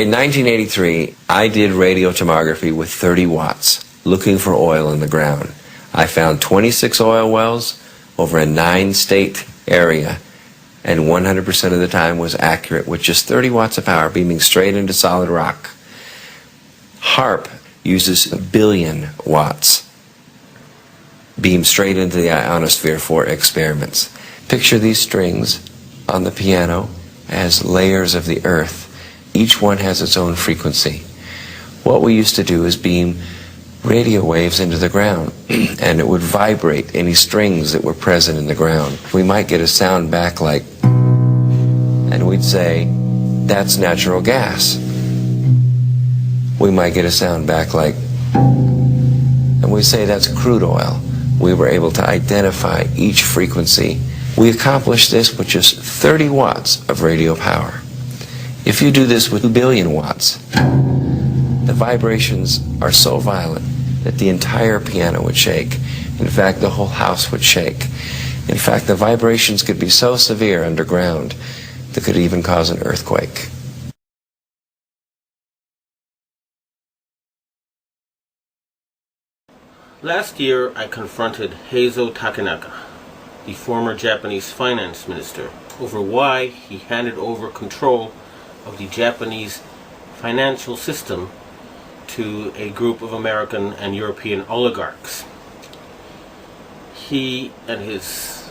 In 1983, I did radiotomography with 30 watts, looking for oil in the ground. I found 26 oil wells over a 9-state area, and 100% of the time was accurate with just 30 watts of power beaming straight into solid rock. HAARP uses 1 billion watts beamed straight into the ionosphere for experiments. Picture these strings on the piano as layers of the earth. Each one has its own frequency. What we used to do is beam radio waves into the ground, and it would vibrate any strings that were present in the ground. We might get a sound back like, and we'd say, that's natural gas. We might get a sound back like, and we say that's crude oil. We were able to identify each frequency. We accomplished this with just 30 watts of radio power. If you do this with 1 billion watts, the vibrations are so violent that the entire piano would shake. In fact, the whole house would shake. In fact, the vibrations could be so severe underground that could even cause an earthquake. Last year, I confronted Heizo Takenaka, the former Japanese finance minister, over why he handed over control of the Japanese financial system to a group of American and European oligarchs. He and his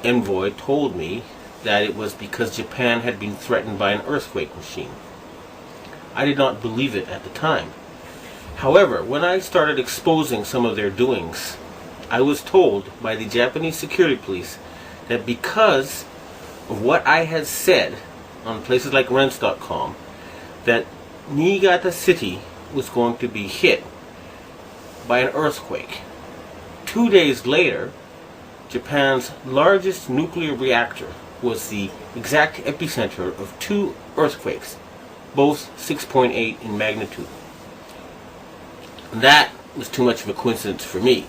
envoy told me that it was because Japan had been threatened by an earthquake machine. I did not believe it at the time. However, when I started exposing some of their doings, I was told by the Japanese security police that because of what I had said on places like Rents.com, that Niigata City was going to be hit by an earthquake. 2 days later, Japan's largest nuclear reactor was the exact epicenter of 2 earthquakes, both 6.8 in magnitude. That was too much of a coincidence for me.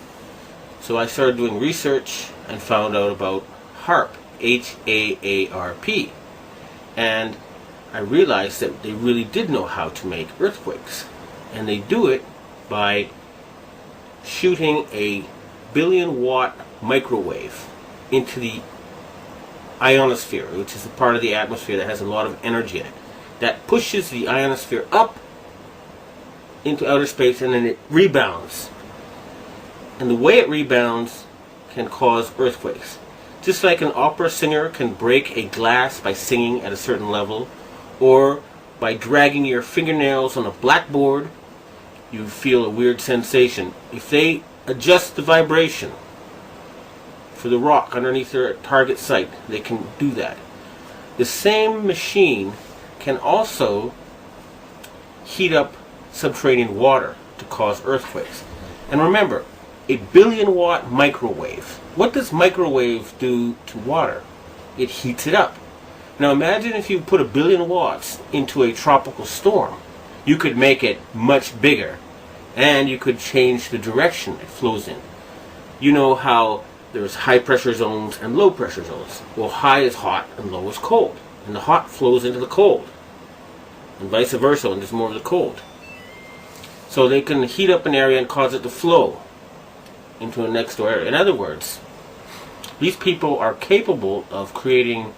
So I started doing research and found out about HAARP, H-A-A-R-P. And I realized that they really did know how to make earthquakes. And they do it by shooting a billion-watt microwave into the ionosphere, which is the part of the atmosphere that has a lot of energy in it. That pushes the ionosphere up into outer space, and then it rebounds. And the way it rebounds can cause earthquakes. Just like an opera singer can break a glass by singing at a certain level, or by dragging your fingernails on a blackboard, you feel a weird sensation. If they adjust the vibration for the rock underneath their target site, they can do that. The same machine can also heat up subterranean water to cause earthquakes. And remember, a billion-watt microwave. What does microwave do to water? It heats it up. Now imagine if you put 1 billion watts into a tropical storm. You could make it much bigger, and you could change the direction it flows in. You know how there's high pressure zones and low pressure zones. Well, high is hot and low is cold. And the hot flows into the cold. And vice versa when there's more of the cold. So they can heat up an area and cause it to flow into a next door area. In other words, these people are capable of creating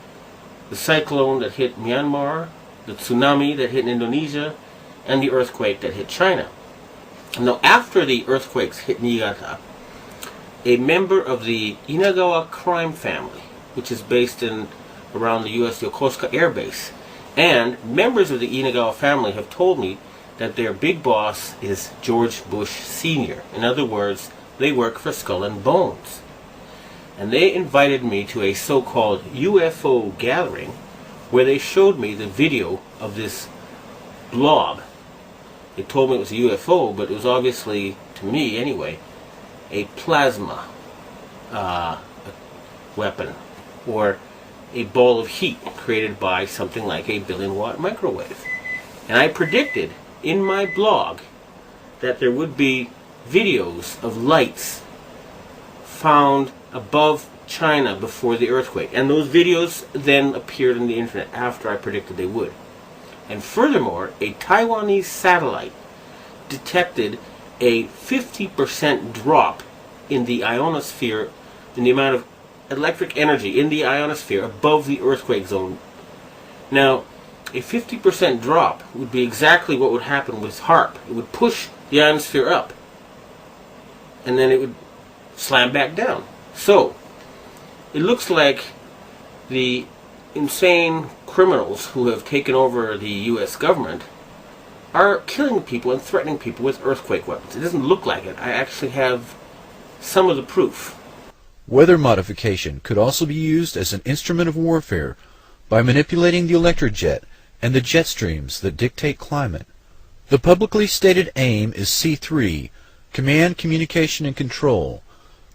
the cyclone that hit Myanmar, the tsunami that hit Indonesia, and the earthquake that hit China. Now, after the earthquakes hit Niigata, a member of the Inagawa crime family, which is based in around the U.S. Yokosuka Air Base, and members of the Inagawa family have told me that their big boss is George Bush Sr. In other words, they work for Skull and Bones. And they invited me to a so-called UFO gathering where they showed me the video of this blob. They told me it was a UFO, but it was obviously, to me anyway, a plasma weapon, or a ball of heat created by something like a billion-watt microwave. And I predicted in my blog that there would be videos of lights found above China before the earthquake. And those videos then appeared on the internet after I predicted they would. And furthermore, a Taiwanese satellite detected a 50% drop in the ionosphere, in the amount of electric energy in the ionosphere above the earthquake zone. Now, a 50% drop would be exactly what would happen with HAARP. It would push the ionosphere up, and then it would slam back down. So, it looks like the insane criminals who have taken over the US government are killing people and threatening people with earthquake weapons. It doesn't look like it. I actually have some of the proof. Weather modification could also be used as an instrument of warfare by manipulating the electric jet and the jet streams that dictate climate. The publicly stated aim is C3, Command, Communication, and Control.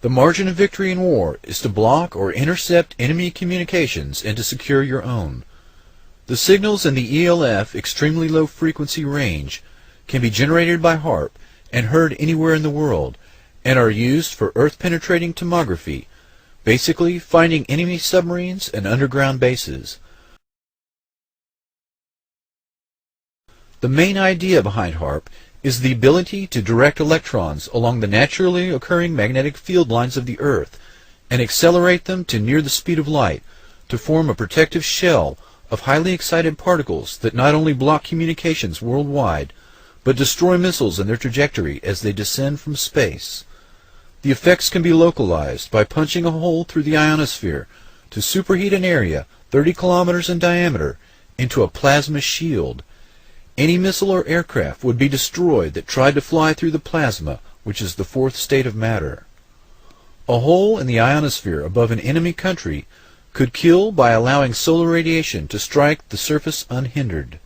The margin of victory in war is to block or intercept enemy communications and to secure your own. The signals in the ELF extremely low frequency range can be generated by HAARP and heard anywhere in the world, and are used for earth-penetrating tomography, basically finding enemy submarines and underground bases. The main idea behind HAARP is the ability to direct electrons along the naturally occurring magnetic field lines of the Earth and accelerate them to near the speed of light to form a protective shell of highly excited particles that not only block communications worldwide, but destroy missiles in their trajectory as they descend from space. The effects can be localized by punching a hole through the ionosphere to superheat an area 30 kilometers in diameter into a plasma shield. Any missile or aircraft would be destroyed that tried to fly through the plasma, which is the fourth state of matter. A hole in the ionosphere above an enemy country could kill by allowing solar radiation to strike the surface unhindered.